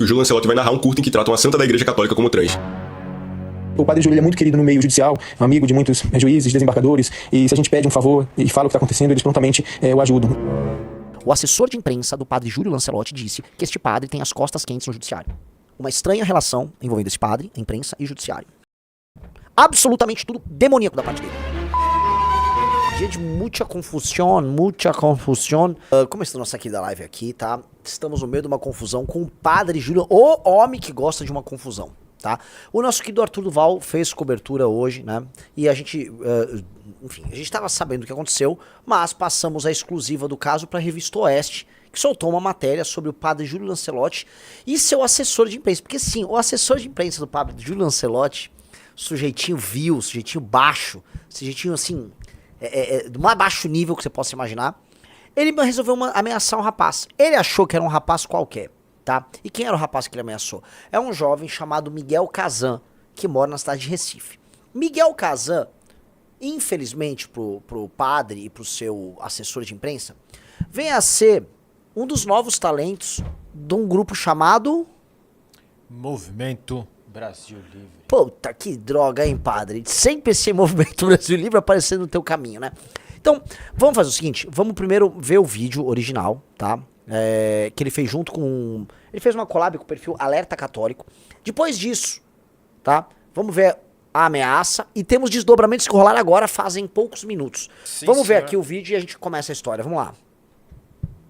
O Júlio Lancelotti vai narrar um curta em que tratam a santa da Igreja Católica como trans. O padre Júlio é muito querido no meio judicial, amigo de muitos juízes, desembargadores, e se a gente pede um favor e fala o que está acontecendo, eles prontamente o ajudam. O assessor de imprensa do padre Júlio Lancelotti disse que este padre tem as costas quentes no judiciário. Uma estranha relação envolvendo esse padre, a imprensa e o judiciário. Absolutamente tudo demoníaco da parte dele. Dia de muita confusão, como estamos aqui da live aqui, tá? Estamos no meio de uma confusão com o padre Júlio, o homem que gosta de uma confusão, tá? O nosso querido Arthur Duval fez cobertura hoje, né? E a gente, enfim, a gente estava sabendo o que aconteceu, mas passamos a exclusiva do caso para a Revista Oeste, que soltou uma matéria sobre o padre Júlio Lancelotti e seu assessor de imprensa. Porque sim, o assessor de imprensa do padre Júlio Lancelotti, sujeitinho vil, sujeitinho baixo, sujeitinho assim, do mais baixo nível que você possa imaginar, ele resolveu ameaçar um rapaz. Ele achou que era um rapaz qualquer, tá? E quem era o rapaz que ele ameaçou? É um jovem chamado Miguel Kazan, que mora na cidade de Recife. Miguel Kazan, infelizmente pro padre e pro seu assessor de imprensa, vem a ser um dos novos talentos de um grupo chamado Movimento Brasil Livre. Puta, que droga, hein, padre? Sempre esse Movimento Brasil Livre aparecendo no teu caminho, né? Então, vamos fazer o seguinte, vamos primeiro ver o vídeo original, tá? Que ele fez junto com... Ele fez uma collab com o perfil Alerta Católico. Depois disso, tá? Vamos ver a ameaça e temos desdobramentos que rolaram agora fazem poucos minutos. Sim, vamos ver senhor. aqui o vídeo e a gente começa a história. Vamos lá.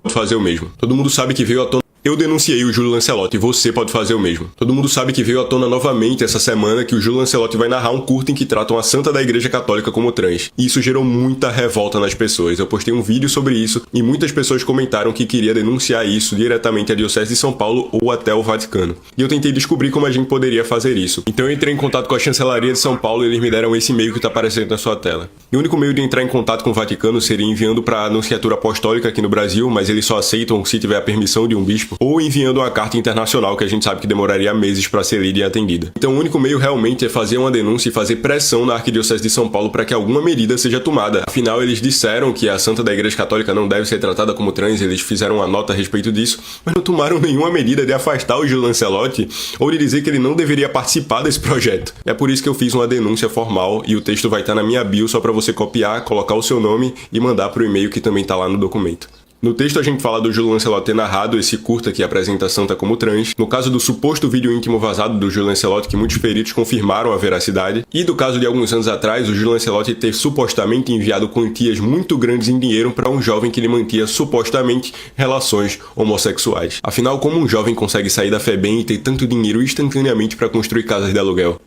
Pode fazer o mesmo. Todo mundo sabe que veio à tona. Eu denunciei o Júlio Lancelotti e você pode fazer o mesmo. Todo mundo sabe que veio à tona novamente essa semana que o Júlio Lancelotti vai narrar um curta em que tratam a santa da Igreja Católica como trans. E isso gerou muita revolta nas pessoas. Eu postei um vídeo sobre isso e muitas pessoas comentaram que queria denunciar isso diretamente à Diocese de São Paulo ou até o Vaticano. E eu tentei descobrir como a gente poderia fazer isso. Então eu entrei em contato com a Chancelaria de São Paulo e eles me deram esse e-mail que está aparecendo na sua tela. E o único meio de entrar em contato com o Vaticano seria enviando para a Anunciatura Apostólica aqui no Brasil, mas eles só aceitam se tiver a permissão de um bispo, ou enviando uma carta internacional que a gente sabe que demoraria meses para ser lida e atendida. Então o único meio realmente é fazer uma denúncia e fazer pressão na Arquidiocese de São Paulo para que alguma medida seja tomada. Afinal, eles disseram que a santa da Igreja Católica não deve ser tratada como trans, eles fizeram uma nota a respeito disso, mas não tomaram nenhuma medida de afastar o Júlio Lancelotti ou de dizer que ele não deveria participar desse projeto. É por isso que eu fiz uma denúncia formal e o texto vai estar na minha bio só para você copiar, colocar o seu nome e mandar para o e-mail que também está lá no documento. No texto a gente fala do Júlio Lancelotti ter narrado esse curta que apresenta a santa como trans, no caso do suposto vídeo íntimo vazado do Júlio Lancelotti que muitos peritos confirmaram a veracidade, e do caso de alguns anos atrás o Júlio Lancelotti ter supostamente enviado quantias muito grandes em dinheiro para um jovem que lhe mantinha supostamente relações homossexuais. Afinal, como um jovem consegue sair da FEBEM e ter tanto dinheiro instantaneamente para construir casas de aluguel?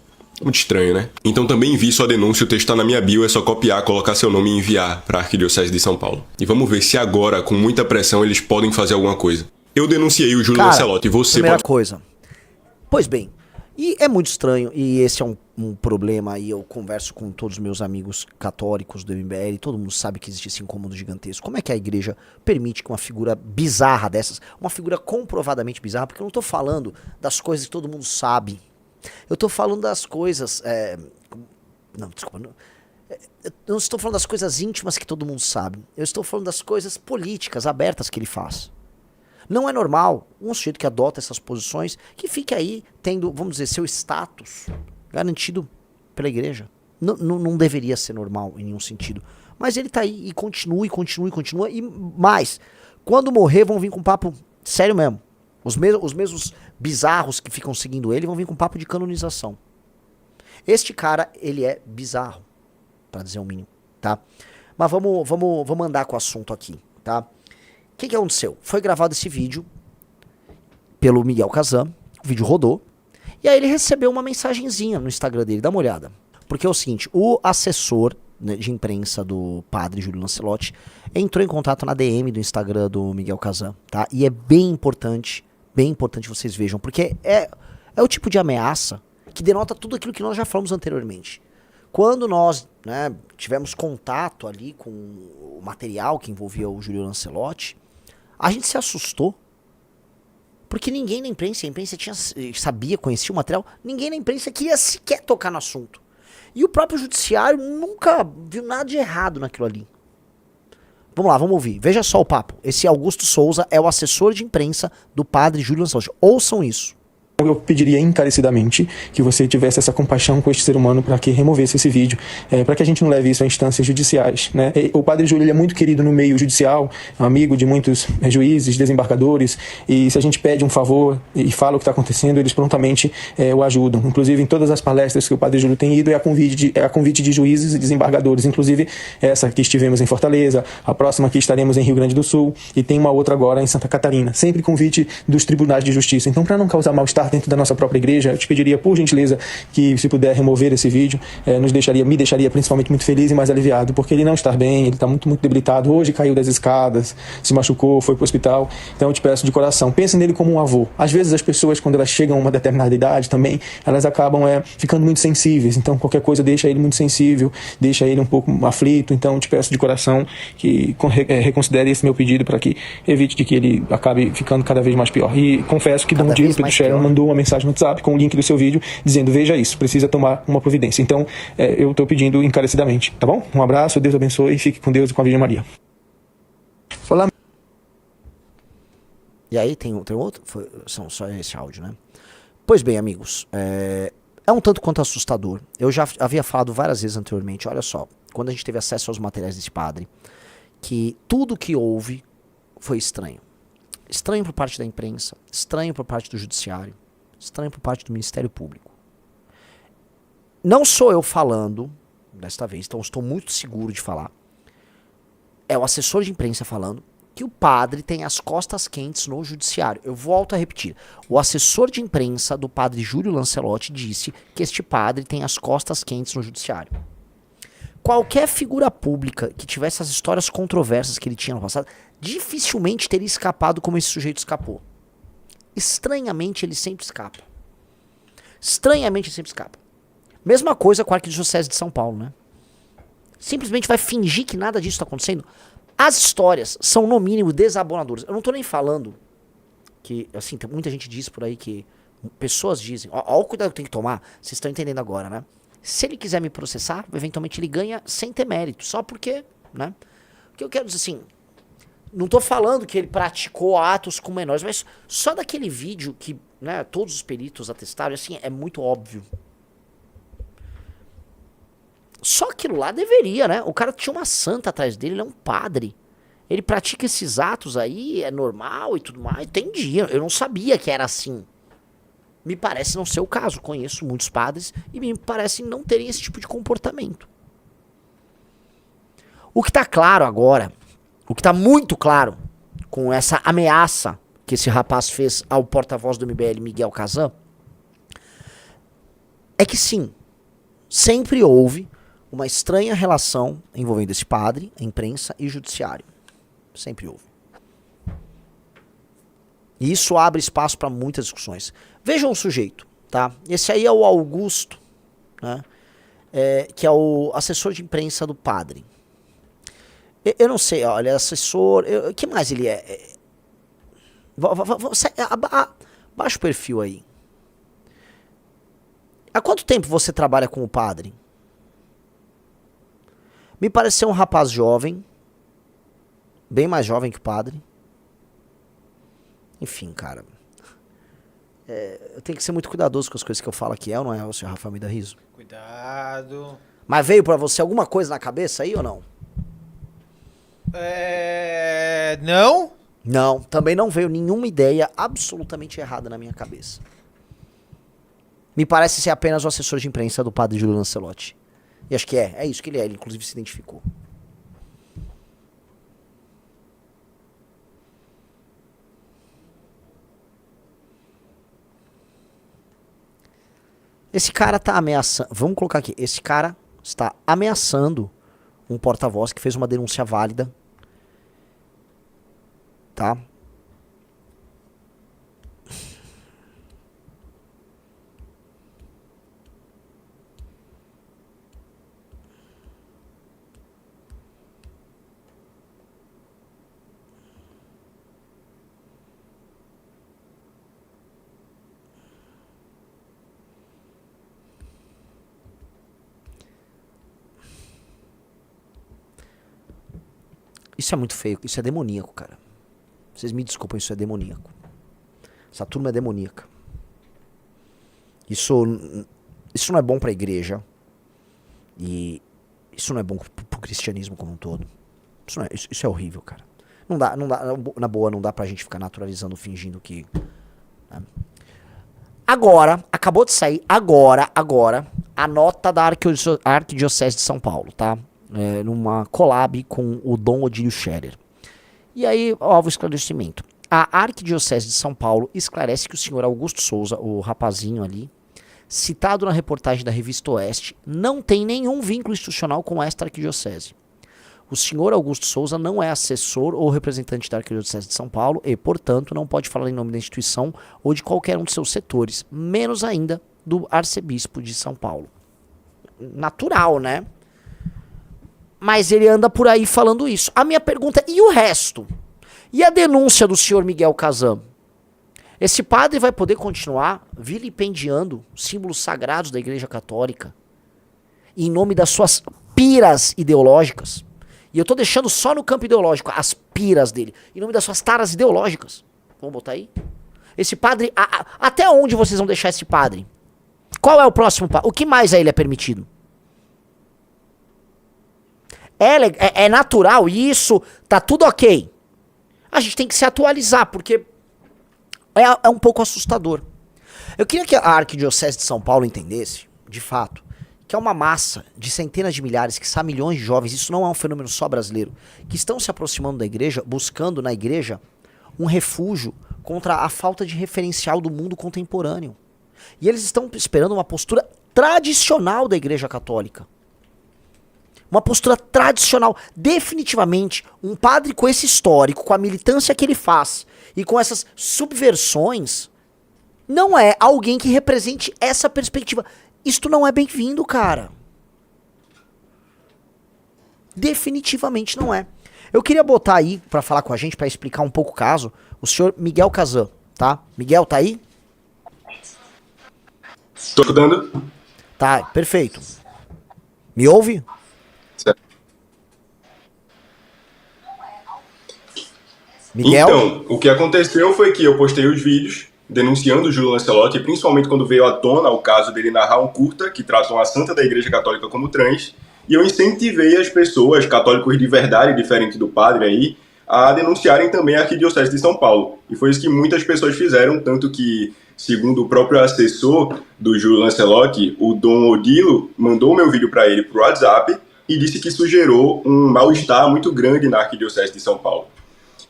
Muito estranho, né? Então também envie sua denúncia, o texto está na minha bio, é só copiar, colocar seu nome e enviar para a Arquidiocese de São Paulo. E vamos ver se agora, com muita pressão, eles podem fazer alguma coisa. Eu denunciei o Júlio Lancelotti e você primeira pode... coisa. Pois bem, e é muito estranho, e esse é um problema, e eu converso com todos os meus amigos católicos do MBL, todo mundo sabe que existe esse incômodo gigantesco. Como é que a igreja permite que uma figura bizarra dessas, uma figura comprovadamente bizarra, porque eu não tô falando das coisas que todo mundo sabe. Eu tô falando das coisas... Não, desculpa. Eu não estou falando das coisas íntimas que todo mundo sabe. Eu estou falando das coisas políticas, abertas que ele faz. Não é normal um sujeito que adota essas posições que fique aí tendo, vamos dizer, seu status garantido pela igreja. Não deveria ser normal em nenhum sentido. Mas ele tá aí e continua, e mais. Quando morrer vão vir com papo sério mesmo. Os mesmos bizarros que ficam seguindo ele vão vir com papo de canonização. Este cara, ele é bizarro, pra dizer o mínimo, tá? Mas vamos andar com o assunto aqui, tá? O que aconteceu? Foi gravado esse vídeo pelo Miguel Kazan, o vídeo rodou, e aí ele recebeu uma mensagenzinha no Instagram dele, dá uma olhada. Porque é o seguinte, o assessor, né, de imprensa do padre Júlio Lancelotti entrou em contato na DM do Instagram do Miguel Kazan, tá? E é bem importante vocês vejam, porque é o tipo de ameaça que denota tudo aquilo que nós já falamos anteriormente. Quando nós, né, tivemos contato ali com o material que envolvia o Júlio Lancelotti, a gente se assustou, porque ninguém na imprensa, a imprensa sabia, conhecia o material, ninguém na imprensa queria sequer tocar no assunto. E o próprio judiciário nunca viu nada de errado naquilo ali. Vamos lá, vamos ouvir. Veja só o papo. Esse Augusto Souza é o assessor de imprensa do padre Júlio Lancelotti. Ouçam isso. Eu pediria encarecidamente que você tivesse essa compaixão com este ser humano para que removesse esse vídeo, para que a gente não leve isso a instâncias judiciais, né? O padre Júlio, ele é muito querido no meio judicial, amigo de muitos juízes, desembargadores, e se a gente pede um favor e fala o que está acontecendo, eles prontamente o ajudam. Inclusive, em todas as palestras que o padre Júlio tem ido, é a convite de juízes e desembargadores, inclusive essa que estivemos em Fortaleza, a próxima que estaremos em Rio Grande do Sul, e tem uma outra agora em Santa Catarina. Sempre convite dos tribunais de justiça. Então, para não causar mal-estar dentro da nossa própria igreja, eu te pediria, por gentileza, que se puder remover esse vídeo, me deixaria principalmente muito feliz e mais aliviado, porque ele não está bem, ele está muito, muito debilitado. Hoje caiu das escadas, se machucou, foi para o hospital. Então eu te peço de coração, pense nele como um avô. Às vezes as pessoas, quando elas chegam a uma determinada idade também, elas acabam ficando muito sensíveis. Então qualquer coisa deixa ele muito sensível, deixa ele um pouco aflito. Então eu te peço de coração que reconsidere esse meu pedido para que evite de que ele acabe ficando cada vez mais pior. E confesso que Dom Diego Pedro Sharon mandou uma mensagem no WhatsApp com o link do seu vídeo dizendo: veja isso, precisa tomar uma providência. Então eu estou pedindo encarecidamente, tá bom? Um abraço, Deus abençoe, fique com Deus e com a Virgem Maria. Olá. E aí tem outro? São só esse áudio, né? Pois bem, amigos, é um tanto quanto assustador. Eu já havia falado várias vezes anteriormente, olha só, quando a gente teve acesso aos materiais desse padre, que tudo que houve foi estranho. Estranho por parte da imprensa, estranho por parte do judiciário, estranho por parte do Ministério Público. Não sou eu falando, desta vez, então estou muito seguro de falar. É o assessor de imprensa falando que o padre tem as costas quentes no judiciário. Eu volto a repetir. O assessor de imprensa do padre Júlio Lancelotti disse que este padre tem as costas quentes no judiciário. Qualquer figura pública que tivesse as histórias controversas que ele tinha no passado, dificilmente teria escapado como esse sujeito escapou. Estranhamente, ele sempre escapa. Estranhamente, ele sempre escapa. Mesma coisa com a Arquidiocese de São Paulo, né? Simplesmente vai fingir que nada disso está acontecendo. As histórias são, no mínimo, desabonadoras. Eu não tô nem falando que, assim, tem muita gente diz por aí que pessoas dizem, ó o cuidado que tem que tomar, vocês estão entendendo agora, né? Se ele quiser me processar, eventualmente ele ganha sem ter mérito, só porque, né? O que eu quero dizer assim, não tô falando que ele praticou atos com menores, mas só daquele vídeo que, né, todos os peritos atestaram, assim, é muito óbvio. Só aquilo lá deveria, né? O cara tinha uma santa atrás dele, ele é um padre. Ele pratica esses atos aí, é normal e tudo mais. Entendi, eu não sabia que era assim. Me parece não ser o caso. Conheço muitos padres e me parece não terem esse tipo de comportamento. O que tá claro agora, o que tá muito claro com essa ameaça que esse rapaz fez ao porta-voz do MBL, Miguel Kazan, é que sim, sempre houve uma estranha relação envolvendo esse padre, a imprensa e o judiciário. Sempre houve. E isso abre espaço para muitas discussões. Vejam o sujeito, tá? Esse aí é o Augusto, né? Que é o assessor de imprensa do padre. Eu não sei, olha, é assessor... O que mais ele é? Baixa o perfil aí. Há quanto tempo você trabalha com o padre? Me pareceu um rapaz jovem, bem mais jovem que o padre. Enfim, cara. Eu tenho que ser muito cuidadoso com as coisas que eu falo aqui, ou não é, o senhor Rafael me dá riso? Cuidado. Mas veio pra você alguma coisa na cabeça aí ou não? Não? Não, também não veio nenhuma ideia absolutamente errada na minha cabeça. Me parece ser apenas o assessor de imprensa do padre Júlio Lancelotti. E acho que é isso que ele é, ele inclusive se identificou. Esse cara tá ameaçando, vamos colocar aqui, esse cara está ameaçando um porta-voz que fez uma denúncia válida, tá? Isso é muito feio, isso é demoníaco, cara. Vocês me desculpem, isso é demoníaco. Essa turma é demoníaca. Isso não é bom pra igreja. E isso não é bom pro cristianismo como um todo. Isso é horrível, cara. Não dá, na boa, não dá pra gente ficar naturalizando, fingindo que... Né? Agora, acabou de sair, agora, a nota da Arquidiocese de São Paulo, tá? Numa collab com o Dom Odílio Scherer. E aí, ó, o esclarecimento. A Arquidiocese de São Paulo esclarece que o senhor Augusto Souza, o rapazinho ali, citado na reportagem da Revista Oeste, não tem nenhum vínculo institucional com esta arquidiocese. O senhor Augusto Souza não é assessor ou representante da Arquidiocese de São Paulo e, portanto, não pode falar em nome da instituição ou de qualquer um de seus setores, menos ainda do arcebispo de São Paulo. Natural, né? Mas ele anda por aí falando isso. A minha pergunta é, e o resto? E a denúncia do senhor Miguel Kazan? Esse padre vai poder continuar vilipendiando símbolos sagrados da Igreja Católica em nome das suas piras ideológicas? E eu tô deixando só no campo ideológico as piras dele, em nome das suas taras ideológicas. Vamos botar aí? Esse padre, até onde vocês vão deixar esse padre? Qual é o próximo padre? O que mais a ele é permitido? É natural isso, tá tudo ok. A gente tem que se atualizar, porque é um pouco assustador. Eu queria que a Arquidiocese de São Paulo entendesse, de fato, que é uma massa de centenas de milhares, que são milhões de jovens, isso não é um fenômeno só brasileiro, que estão se aproximando da igreja, buscando na igreja um refúgio contra a falta de referencial do mundo contemporâneo. E eles estão esperando uma postura tradicional da Igreja Católica. Uma postura tradicional. Definitivamente, um padre com esse histórico, com a militância que ele faz e com essas subversões, não é alguém que represente essa perspectiva. Isto não é bem-vindo, cara. Definitivamente não é. Eu queria botar aí, pra falar com a gente, pra explicar um pouco o caso, o senhor Miguel Kazan, tá? Miguel, tá aí? Tô escutando. Tá, perfeito. Me ouve? Certo. Miguel? Então, o que aconteceu foi que eu postei os vídeos denunciando o Júlio Lancelotti, principalmente quando veio à tona o caso dele narrar um curta que trata uma santa da Igreja Católica como trans, e eu incentivei as pessoas, católicos de verdade, diferente do padre aí, a denunciarem também a Arquidiocese de São Paulo. E foi isso que muitas pessoas fizeram, tanto que, segundo o próprio assessor do Júlio Lancelotti, o Dom Odilo, mandou meu vídeo para ele por WhatsApp e disse que isso gerou um mal-estar muito grande na Arquidiocese de São Paulo.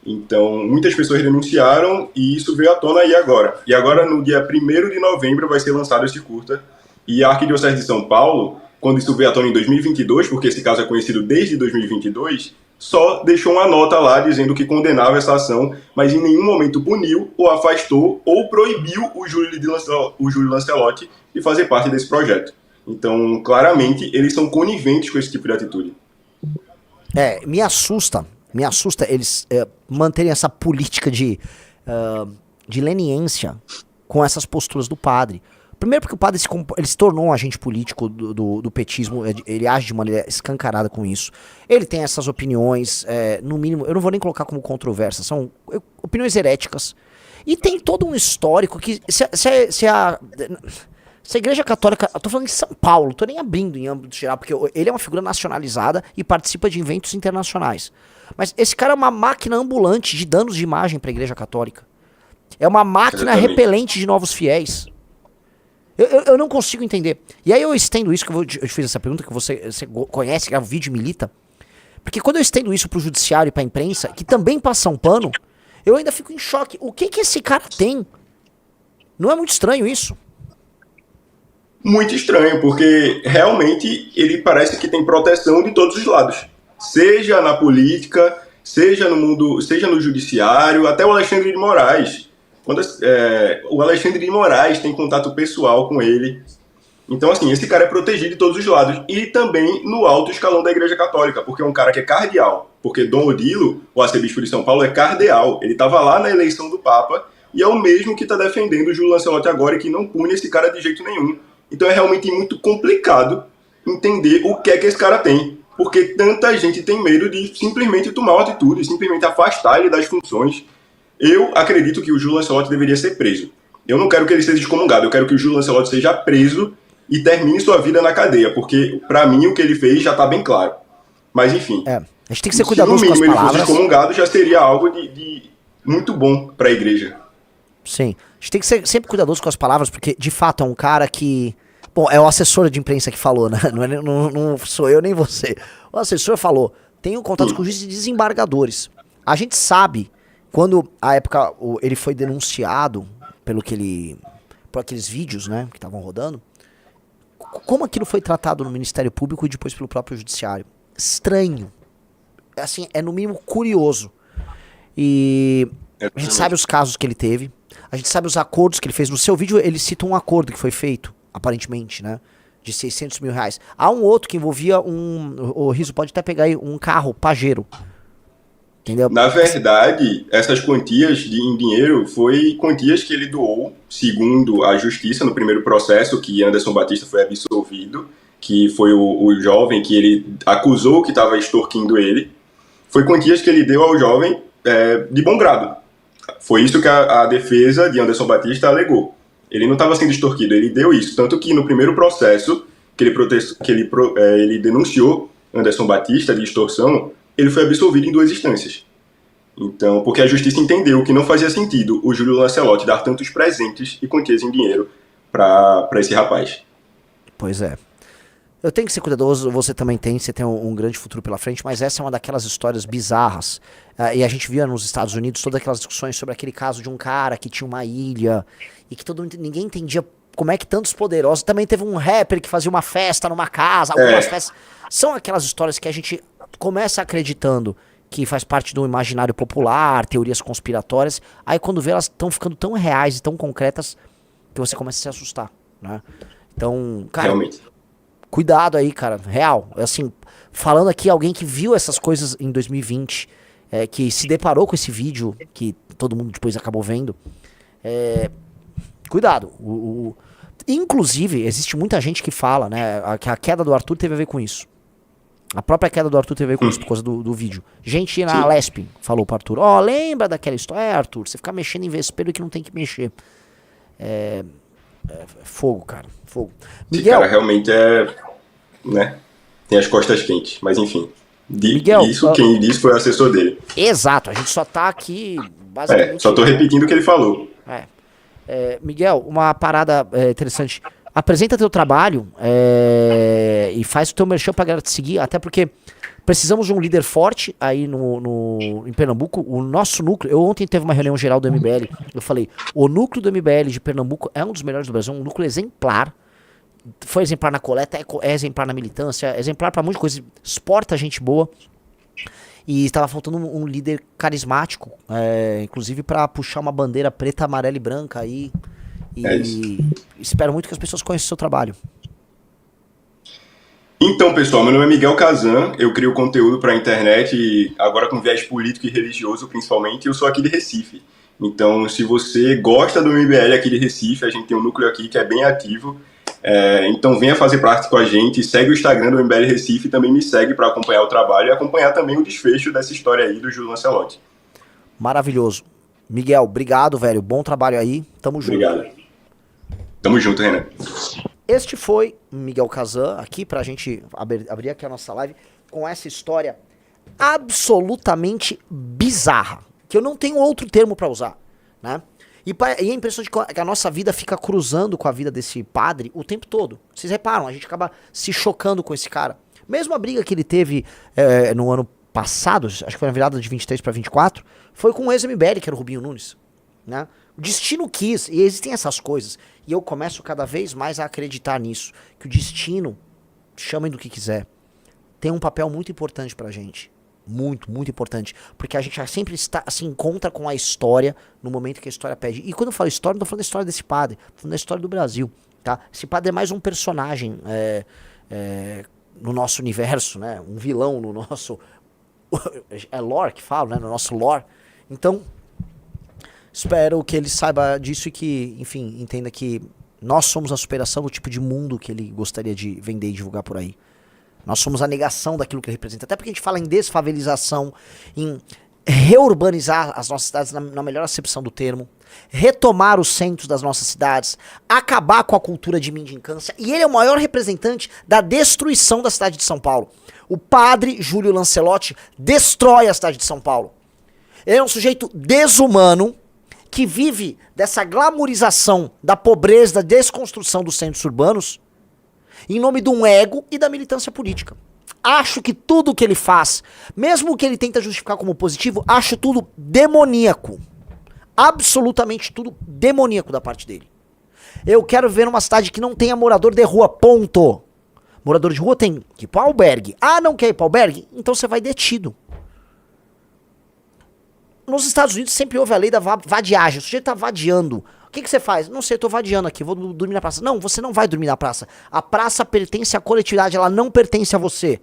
Então, muitas pessoas denunciaram e isso veio à tona aí agora. E agora, no dia 1º de novembro, vai ser lançado esse curta. E a Arquidiocese de São Paulo, quando isso veio à tona em 2022, porque esse caso é conhecido desde 2022, só deixou uma nota lá dizendo que condenava essa ação, mas em nenhum momento puniu, ou afastou, ou proibiu o Júlio Lancelotti de fazer parte desse projeto. Então, claramente, eles são coniventes com esse tipo de atitude. Me assusta eles manterem essa política de leniência com essas posturas do padre. Primeiro porque o padre ele se tornou um agente político do petismo, ele age de maneira escancarada com isso. Ele tem essas opiniões, no mínimo, eu não vou nem colocar como controvérsias, são opiniões heréticas. E tem todo um histórico que se a Igreja Católica, eu tô falando em São Paulo, tô nem abrindo em âmbito geral, porque ele é uma figura nacionalizada e participa de eventos internacionais. Mas esse cara é uma máquina ambulante de danos de imagem para a Igreja Católica. É uma máquina repelente de novos fiéis. Eu não consigo entender. E aí eu estendo isso, eu fiz essa pergunta, que você conhece, grava vídeo e milita. Porque quando eu estendo isso pro judiciário e pra imprensa, que também passa um pano, eu ainda fico em choque. O que esse cara tem? Não é muito estranho isso? Muito estranho, porque realmente ele parece que tem proteção de todos os lados. Seja na política, seja no mundo, seja no judiciário, até o Alexandre de Moraes. O Alexandre de Moraes tem contato pessoal com ele. Então, assim, esse cara é protegido de todos os lados. E também no alto escalão da Igreja Católica, porque é um cara que é cardeal. Porque Dom Odilo, o arcebispo de São Paulo, é cardeal. Ele estava lá na eleição do Papa e é o mesmo que está defendendo o Júlio Lancelotti agora e que não pune esse cara de jeito nenhum. Então é realmente muito complicado entender o que é que esse cara tem. porque tanta gente tem medo de simplesmente tomar uma atitude, simplesmente afastar ele das funções. Eu acredito que o Júlio Lancelotti deveria ser preso. Eu não quero que ele seja excomungado, eu quero que o Júlio Lancelotti seja preso e termine sua vida na cadeia, porque, pra mim, o que ele fez já tá bem claro. Mas, enfim, A gente tem que ser se no cuidadoso com as mínimo ele fosse palavras. excomungado, já seria algo de muito bom pra igreja. Sim. A gente tem que ser sempre cuidadoso com as palavras, porque de fato é um cara que. Bom, é o assessor de imprensa que falou, né? Não sou eu nem você. O assessor falou: tenho contatos com juízes e desembargadores. A gente sabe, quando a época ele foi denunciado por aqueles vídeos, né, que estavam rodando, como aquilo foi tratado no Ministério Público e depois pelo próprio Judiciário. Estranho. Assim, é no mínimo curioso. E a gente sabe os casos que ele teve. A gente sabe os acordos que ele fez. No seu vídeo, ele cita um acordo que foi feito, aparentemente, né? De 600 mil reais. Há um outro que envolvia o Riso pode até pegar aí um carro Pajero. Entendeu? Na verdade, essas quantias em dinheiro foi quantias que ele doou, segundo a justiça, no primeiro processo, que Anderson Batista foi absolvido, que foi o jovem que ele acusou que estava extorquindo ele. Foi quantias que ele deu ao jovem de bom grado. Foi isso que a defesa de Anderson Batista alegou. Ele não estava sendo extorquido, ele deu isso. Tanto que no primeiro processo que ele denunciou Anderson Batista de extorsão, ele foi absolvido em 2 instâncias. Então, porque a justiça entendeu que não fazia sentido o Júlio Lancelotti dar tantos presentes e quantias em dinheiro para esse rapaz. Pois é. Eu tenho que ser cuidadoso, você também tem, você tem um grande futuro pela frente, mas essa é uma daquelas histórias bizarras. E a gente via nos Estados Unidos todas aquelas discussões sobre aquele caso de um cara que tinha uma ilha e que ninguém entendia como é que tantos poderosos. Também teve um rapper que fazia uma festa numa casa, algumas festas. São aquelas histórias que a gente começa acreditando que faz parte do imaginário popular, teorias conspiratórias. Aí quando vê, elas estão ficando tão reais e tão concretas que você começa a se assustar, né? Então, cara, Realmente. cuidado aí, cara, real. Assim, falando aqui, alguém que viu essas coisas em 2020, que se deparou com esse vídeo, que todo mundo depois acabou vendo, cuidado. Inclusive, existe muita gente que fala, né, que a queda do Arthur teve a ver com isso. A própria queda do Arthur teve a ver com isso, por causa do vídeo. Gente na Lesp falou pro Arthur, lembra daquela história? Arthur, você fica mexendo em vespeiro que não tem que mexer. Fogo, cara, fogo. Miguel, Esse cara realmente né, tem as costas quentes, mas enfim. Miguel, Quem disse foi o assessor dele. exato, a gente só tá aqui basicamente... Só tô repetindo o que ele falou. Miguel, uma parada interessante. Apresenta teu trabalho e faz o teu merchan pra galera te seguir, até porque precisamos de um líder forte aí em Pernambuco. O nosso núcleo, ontem teve uma reunião geral do MBL, eu falei, o núcleo do MBL de Pernambuco é um dos melhores do Brasil, um núcleo exemplar. Foi exemplar na coleta, é exemplar na militância, é exemplar pra um monte de coisa, exporta gente boa. E estava faltando um líder carismático, inclusive pra puxar uma bandeira preta, amarela e branca aí. E espero muito que as pessoas conheçam o seu trabalho. Então, pessoal, meu nome é Miguel Kazan, eu crio conteúdo para a internet, e agora com viés político e religioso principalmente, eu sou aqui de Recife. Então, se você gosta do MBL aqui de Recife, a gente tem um núcleo aqui que é bem ativo, então venha fazer parte com a gente, segue o Instagram do MBL Recife e também me segue para acompanhar o trabalho e acompanhar também o desfecho dessa história aí do Júlio Lancelotti. Maravilhoso. Miguel, obrigado, velho, bom trabalho aí, tamo junto. Obrigado. Tamo junto, Renan. Este foi Miguel Kazan, aqui pra gente abrir aqui a nossa live com essa história absolutamente bizarra, que eu não tenho outro termo pra usar, né? E a impressão de que a nossa vida fica cruzando com a vida desse padre o tempo todo. Vocês reparam, a gente acaba se chocando com esse cara. Mesmo a briga que ele teve no ano passado, acho que foi na virada de 23 pra 24, foi com o ex-MBL, que era o Rubinho Nunes, né? O destino quis, e existem essas coisas, e eu começo cada vez mais a acreditar nisso, que o destino, chamem do que quiser, tem um papel muito importante pra gente. Muito, muito importante. Porque a gente sempre se encontra com a história no momento que a história pede. E quando eu falo história, não tô falando da história desse padre, tô falando da história do Brasil, tá? Esse padre é mais um personagem no nosso universo, né? Um vilão no nosso... É lore que fala, né? No nosso lore. Então... espero que ele saiba disso e que, enfim, entenda que nós somos a superação do tipo de mundo que ele gostaria de vender e divulgar por aí. Nós somos a negação daquilo que ele representa. Até porque a gente fala em desfavelização, em reurbanizar as nossas cidades na melhor acepção do termo, retomar os centros das nossas cidades, acabar com a cultura de mendicância. E ele é o maior representante da destruição da cidade de São Paulo. O padre Júlio Lancelotti destrói a cidade de São Paulo. Ele é um sujeito desumano que vive dessa glamorização da pobreza, da desconstrução dos centros urbanos, em nome de um ego e da militância política. Acho que tudo que ele faz, mesmo que ele tenta justificar como positivo, acho tudo demoníaco. Absolutamente tudo demoníaco da parte dele. Eu quero ver uma cidade que não tenha morador de rua, ponto. Morador de rua tem que ir pro albergue. Ah, não quer ir pro albergue? Então você vai detido. Nos Estados Unidos sempre houve a lei da vadiagem. O sujeito tá vadiando. O que você faz? Não sei, eu tô vadiando aqui, vou dormir na praça. Não, você não vai dormir na praça. A praça pertence à coletividade, ela não pertence a você.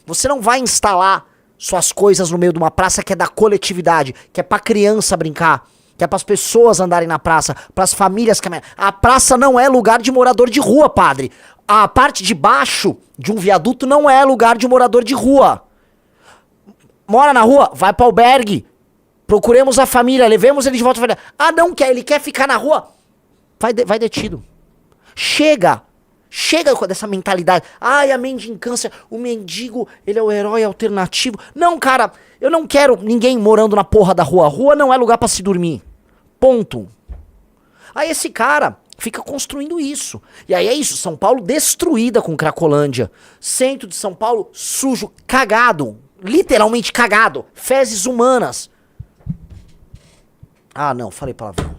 Você não vai instalar suas coisas no meio de uma praça que é da coletividade, que é pra criança brincar, que é pras pessoas andarem na praça, pras famílias caminhar. A praça não é lugar de morador de rua, padre. A parte de baixo de um viaduto não é lugar de morador de rua. Mora na rua? Vai pro albergue. Procuremos a família, levemos ele de volta. Ah, não quer, ele quer ficar na rua. Vai detido. Chega dessa mentalidade. Ai, a mendicância, o mendigo, ele é o herói alternativo. Não, cara, eu não quero ninguém morando na porra da rua. A rua não é lugar pra se dormir. Ponto. Aí esse cara fica construindo isso. E aí é isso, São Paulo destruída com Cracolândia. Centro de São Paulo sujo, cagado. Literalmente cagado. Fezes humanas. Ah, não, falei palavrão.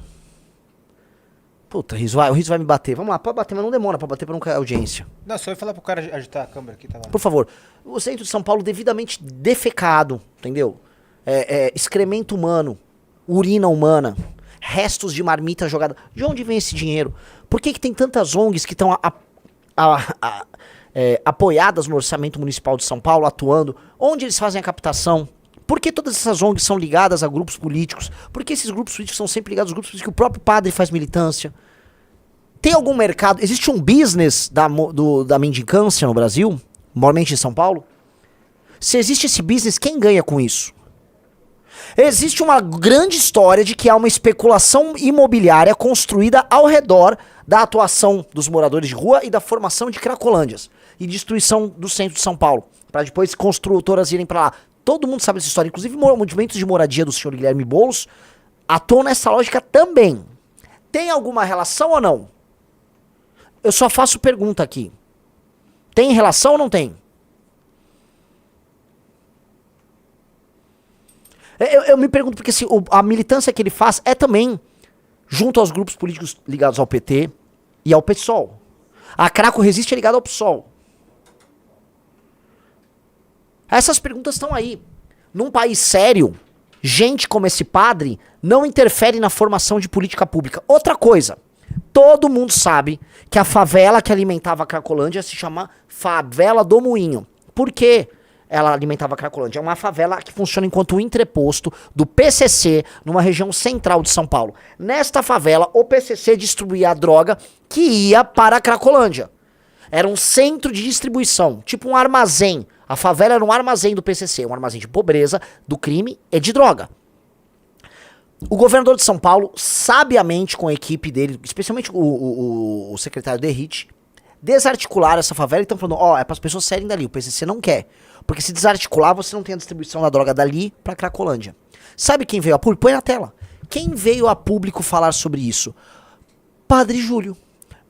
Puta, o Riso vai me bater. Vamos lá, pode bater, mas não demora pra bater pra não cair a audiência. Não, só ia falar pro cara agitar a câmera aqui, tá lá. Por favor, o centro de São Paulo devidamente defecado, entendeu? Excremento humano, urina humana, restos de marmita jogada. De onde vem esse dinheiro? Por que tem tantas ONGs que estão apoiadas no orçamento municipal de São Paulo, atuando? Onde eles fazem a captação? Por que todas essas ONGs são ligadas a grupos políticos? Por que esses grupos políticos são sempre ligados aos grupos políticos que o próprio padre faz militância? Tem algum mercado? Existe um business da mendicância no Brasil? Normalmente em São Paulo? Se existe esse business, quem ganha com isso? Existe uma grande história de que há uma especulação imobiliária construída ao redor da atuação dos moradores de rua e da formação de cracolândias e destruição do centro de São Paulo, para depois construtoras irem para lá. Todo mundo sabe essa história, inclusive movimentos de moradia do senhor Guilherme Boulos atuam nessa lógica também. Tem alguma relação ou não? Eu só faço pergunta aqui. Tem relação ou não tem? Eu me pergunto porque a militância que ele faz é também junto aos grupos políticos ligados ao PT e ao PSOL. A Craco Resiste é ligada ao PSOL. Essas perguntas estão aí. Num país sério, gente como esse padre não interfere na formação de política pública. Outra coisa, todo mundo sabe que a favela que alimentava a Cracolândia se chama Favela do Moinho. Por quê? Ela alimentava a Cracolândia. É uma favela que funciona enquanto um entreposto do PCC numa região central de São Paulo. Nesta favela, o PCC distribuía a droga que ia para a Cracolândia. Era um centro de distribuição, tipo um armazém. A favela era um armazém do PCC, um armazém de pobreza, do crime e de droga. O governador de São Paulo, sabiamente com a equipe dele, especialmente o secretário Derrite, desarticularam essa favela e estão falando, é para as pessoas saírem dali, o PCC não quer. Porque se desarticular, você não tem a distribuição da droga dali para Cracolândia. Sabe quem veio a público? Põe na tela. Quem veio a público falar sobre isso? Padre Júlio.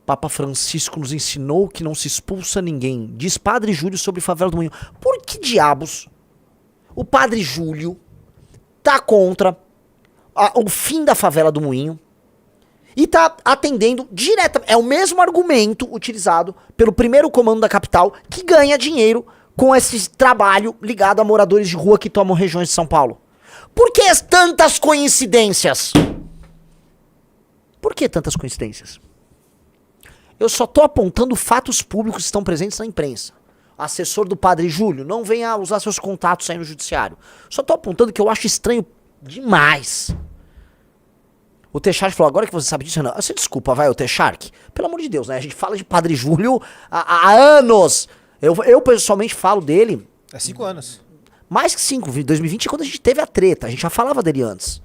Papa Francisco nos ensinou que não se expulsa ninguém. Diz Padre Júlio sobre Favela do Moinho. Por que diabos o Padre Júlio tá contra o fim da Favela do Moinho e tá atendendo diretamente? É o mesmo argumento utilizado pelo primeiro comando da capital que ganha dinheiro com esse trabalho ligado a moradores de rua que tomam regiões de São Paulo. Por que tantas coincidências? Por que tantas coincidências? Eu só tô apontando fatos públicos que estão presentes na imprensa. Assessor do Padre Júlio, não venha usar seus contatos aí no judiciário. Só tô apontando que eu acho estranho demais. O Techark falou, agora que você sabe disso, não. Você desculpa, vai, o Techark. Pelo amor de Deus, né? A gente fala de Padre Júlio há anos. Eu pessoalmente falo dele... É 5 anos. Mais que 5. 2020 é quando a gente teve a treta. A gente já falava dele antes.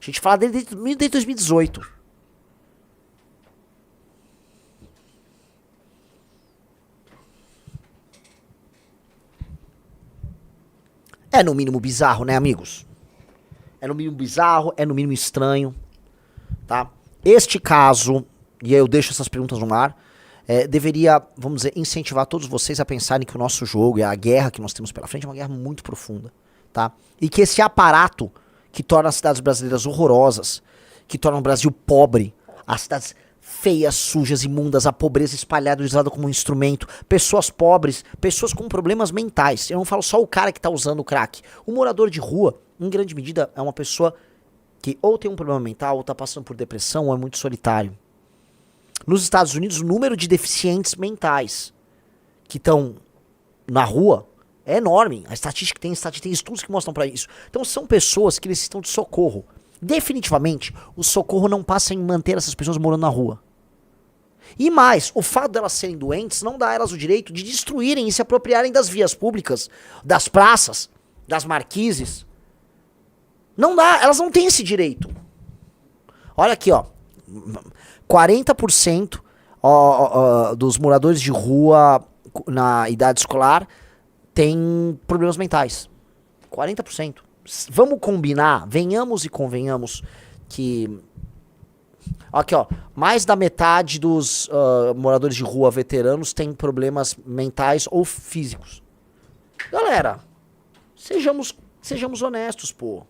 A gente fala dele desde 2018. É no mínimo bizarro, né, amigos? É no mínimo bizarro, é no mínimo estranho, tá? Este caso, e eu deixo essas perguntas no ar, deveria, vamos dizer, incentivar todos vocês a pensarem que o nosso jogo e a guerra que nós temos pela frente é uma guerra muito profunda, tá? E que esse aparato que torna as cidades brasileiras horrorosas, que torna o Brasil pobre, as cidades feias, sujas, imundas, a pobreza espalhada, usada como um instrumento, pessoas pobres, pessoas com problemas mentais. Eu não falo só o cara que tá usando o crack. O morador de rua, em grande medida, é uma pessoa que ou tem um problema mental, ou tá passando por depressão, ou é muito solitário. Nos Estados Unidos, o número de deficientes mentais que estão na rua é enorme. A estatística tem estudos que mostram pra isso. Então são pessoas que necessitam de socorro. Definitivamente, o socorro não passa em manter essas pessoas morando na rua. E mais, o fato delas serem doentes não dá a elas o direito de destruírem e se apropriarem das vias públicas, das praças, das marquises. Não dá, elas não têm esse direito. Olha aqui, ó. 40% dos moradores de rua na idade escolar têm problemas mentais. 40%. Vamos combinar, venhamos e convenhamos que... Aqui, ó, mais da metade dos moradores de rua veteranos tem problemas mentais ou físicos. Galera, sejamos honestos, pô.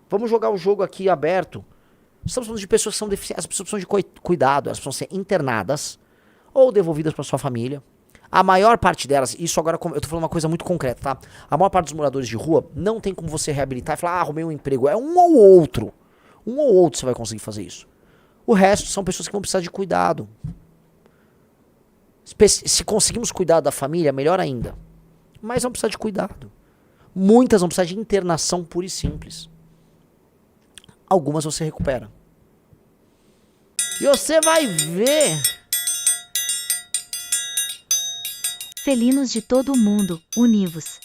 Vamos jogar o jogo aqui aberto. Estamos falando de pessoas que são deficientes, as pessoas precisam de cuidado, elas precisam ser internadas ou devolvidas para sua família. A maior parte delas, isso agora eu tô falando uma coisa muito concreta, tá? A maior parte dos moradores de rua não tem como você reabilitar e falar, arrumei um emprego. É um ou outro. Um ou outro você vai conseguir fazer isso. O resto são pessoas que vão precisar de cuidado. Se conseguimos cuidar da família, melhor ainda. Mas vão precisar de cuidado. Muitas vão precisar de internação pura e simples. Algumas você recupera. E você vai ver... Felinos de todo o mundo, univos.